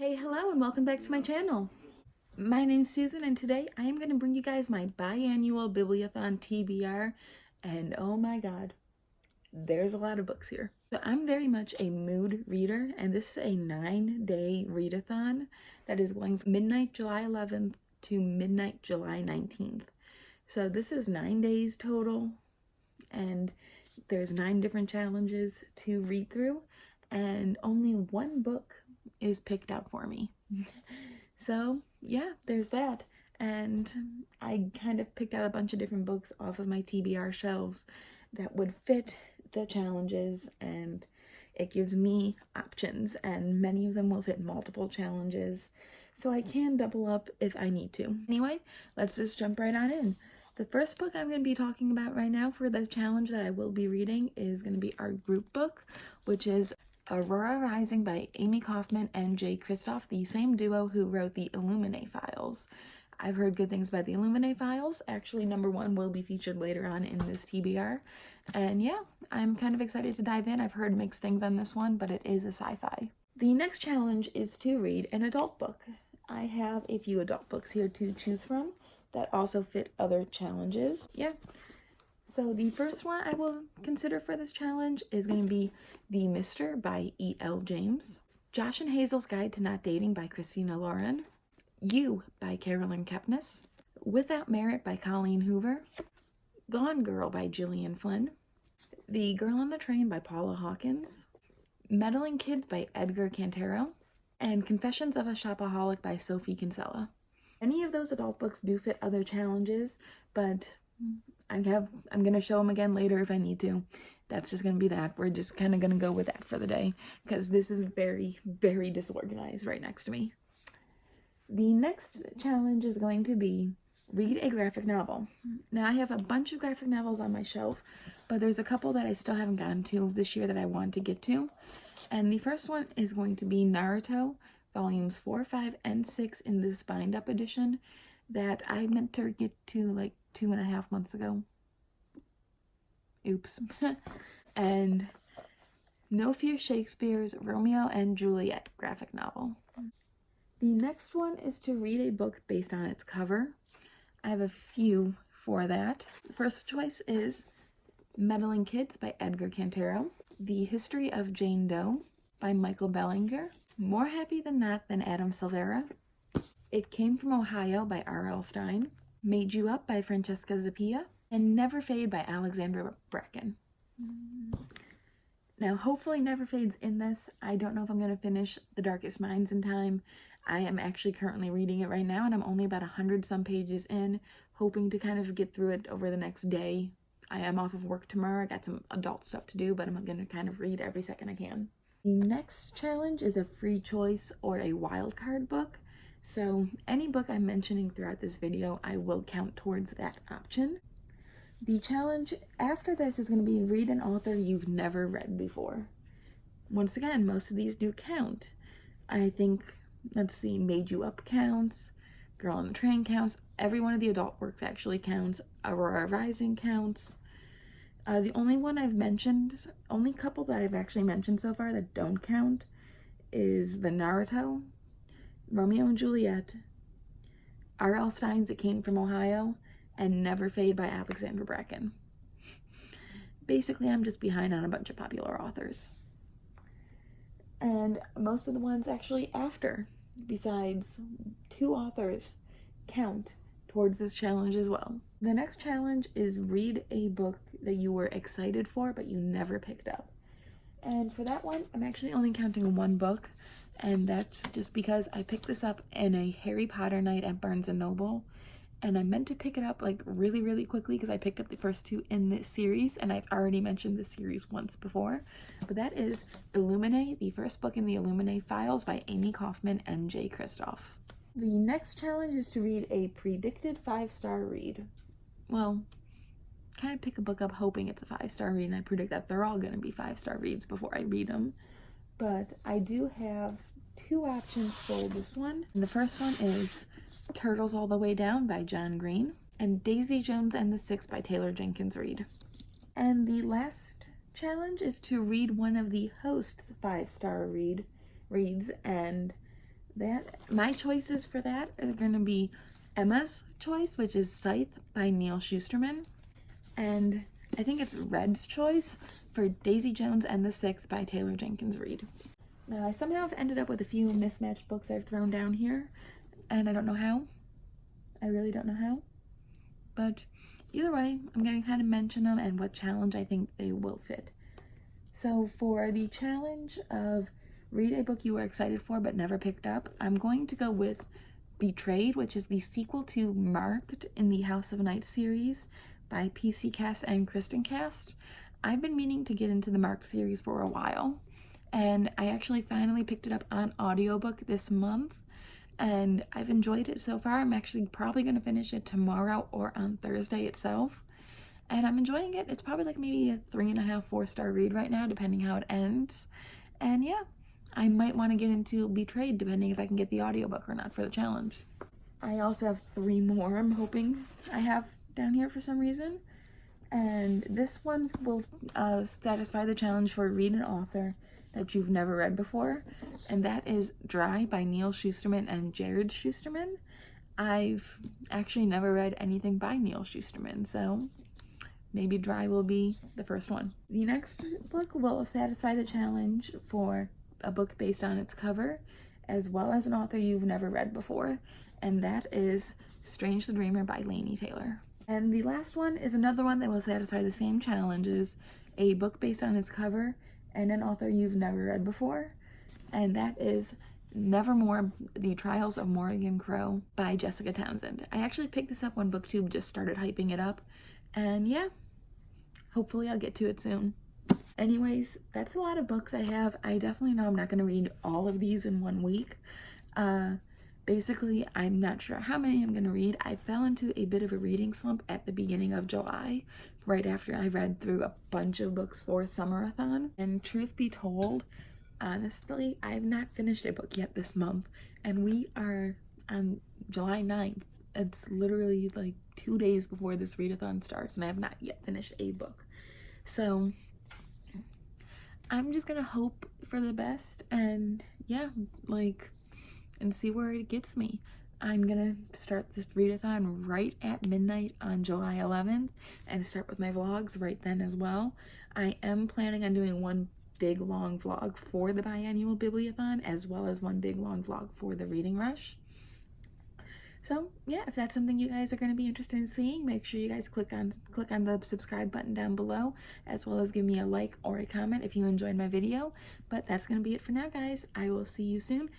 Hey, hello, and welcome back to my channel. My name's Susan, and today I am going to bring you guys my Biannual Bibliothon TBR, and oh my god, there's a lot of books here. So I'm very much a mood reader, and this is a 9-day readathon that is going from midnight July 11th to midnight July 19th. So this is 9 days total, and there's 9 different challenges to read through, and only one book is picked out for me. So yeah, there's that. And I kind of picked out a bunch of different books off of my TBR shelves that would fit the challenges, and it gives me options, and many of them will fit multiple challenges, so I can double up if I need to. Anyway, let's just jump right on in. The first book I'm going to be talking about right now for the challenge that I will be reading is going to be our group book, which is Aurora Rising by Amy Kaufman and Jay Kristoff, the same duo who wrote the Illuminae files. I've heard good things about the Illuminae files. Actually, number 1 will be featured later on in this TBR. And yeah, I'm kind of excited to dive in. I've heard mixed things on this one, but it is a sci-fi. The next challenge is to read an adult book. I have a few adult books here to choose from that also fit other challenges. Yeah. So the first one I will consider for this challenge is going to be The Mister by E.L. James, Josh and Hazel's Guide to Not Dating by Christina Lauren, You by Carolyn Kepnes, Without Merit by Colleen Hoover, Gone Girl by Gillian Flynn, The Girl on the Train by Paula Hawkins, Meddling Kids by Edgar Cantero, and Confessions of a Shopaholic by Sophie Kinsella. Any of those adult books do fit other challenges, but I'm going to show them again later if I need to. That's just going to be that. We're just kind of going to go with that for the day, because this is very, very disorganized right next to me. The next challenge is going to be read a graphic novel. Now, I have a bunch of graphic novels on my shelf, but there's a couple that I still haven't gotten to this year that I want to get to. And the first one is going to be Naruto, volumes 4, 5, and 6 in this bind-up edition that I meant to get to like 2.5 months ago. Oops. And No Fear Shakespeare's Romeo and Juliet graphic novel. The next one is to read a book based on its cover. I have a few for that. The first choice is Meddling Kids by Edgar Cantero, The History of Jane Doe by Michael Bellinger, More Happy Than Not than Adam Silvera, It Came From Ohio by R.L. Stine, Made You Up by Francesca Zappia, and Never Fade by Alexandra Bracken. Now, hopefully Never Fade's in this. I don't know if I'm going to finish The Darkest Minds in time. I am actually currently reading it right now, and I'm only about 100-some pages in, hoping to kind of get through it over the next day. I am off of work tomorrow. I got some adult stuff to do, but I'm going to kind of read every second I can. The next challenge is a free choice or a wildcard book. So any book I'm mentioning throughout this video, I will count towards that option. The challenge after this is going to be read an author you've never read before. Once again, most of these do count. I think, let's see, Made You Up counts, Girl on the Train counts, every one of the adult works actually counts, Aurora Rising counts. The only one I've mentioned, only couple that I've actually mentioned so far that don't count is the Naruto, Romeo and Juliet, R.L. Stine's It Came From Ohio, and Never Fade by Alexandra Bracken. Basically, I'm just behind on a bunch of popular authors. And most of the ones actually after, besides 2 authors, count towards this challenge as well. The next challenge is read a book that you were excited for but you never picked up. And for that one, I'm actually only counting 1 book, and that's just because I picked this up in a Harry Potter night at Barnes & Noble, and I meant to pick it up like really, really quickly because I picked up the first 2 in this series, and I've already mentioned this series once before, but that is Illuminae, the first book in the Illuminae files by Amy Kaufman and Jay Kristoff. The next challenge is to read a predicted 5-star read. Well, kind of pick a book up hoping it's a 5-star read, and I predict that they're all going to be 5-star reads before I read them. But I do have 2 options for this one. And the first one is Turtles All the Way Down by John Green, and Daisy Jones and the Six by Taylor Jenkins Reid. And the last challenge is to read one of the host's 5-star reads, and my choices for that are going to be Emma's choice, which is Scythe by Neil Shusterman, and I think it's Red's choice for Daisy Jones and the Six by Taylor Jenkins Reid. Now, I somehow have ended up with a few mismatched books I've thrown down here, and I don't know how. I really don't know how. But either way, I'm going to kind of mention them and what challenge I think they will fit. So for the challenge of read a book you were excited for but never picked up, I'm going to go with Betrayed, which is the sequel to Marked in the House of Night series by PC Cast and Kristen Cast. I've been meaning to get into the Marked series for a while, and I actually finally picked it up on audiobook this month, and I've enjoyed it so far. I'm actually probably going to finish it tomorrow or on Thursday itself, and I'm enjoying it. It's probably like maybe a 3.5, 4-star read right now, depending how it ends. And yeah, I might want to get into Betrayed depending if I can get the audiobook or not for the challenge. I also have 3 more I'm hoping I have down here for some reason, and this one will satisfy the challenge for read an author that you've never read before, and that is Dry by Neil Shusterman and Jared Shusterman. I've actually never read anything by Neil Shusterman, so maybe Dry will be the first one. The next book will satisfy the challenge for a book based on its cover, as well as an author you've never read before, and that is Strange the Dreamer by Laini Taylor. And the last one is another one that will satisfy the same challenges, a book based on its cover and an author you've never read before, and that is Nevermore, The Trials of Morrigan Crow by Jessica Townsend. I actually picked this up when BookTube just started hyping it up, and yeah, hopefully I'll get to it soon. Anyways, that's a lot of books I have. I definitely know I'm not going to read all of these in one week. Basically, I'm not sure how many I'm going to read. I fell into a bit of a reading slump at the beginning of July, right after I read through a bunch of books for Summerathon. And truth be told, honestly, I have not finished a book yet this month, and we are on July 9th. It's literally like 2 days before this readathon starts, and I have not yet finished a book. So I'm just gonna hope for the best, and yeah, and see where it gets me. I'm gonna start this readathon right at midnight on July 11th and start with my vlogs right then as well. I am planning on doing one big long vlog for the Biannual Bibliothon, as well as one big long vlog for the reading rush. So yeah, if that's something you guys are going to be interested in seeing, make sure you guys click on the subscribe button down below, as well as give me a like or a comment if you enjoyed my video. But that's going to be it for now, guys. I will see you soon.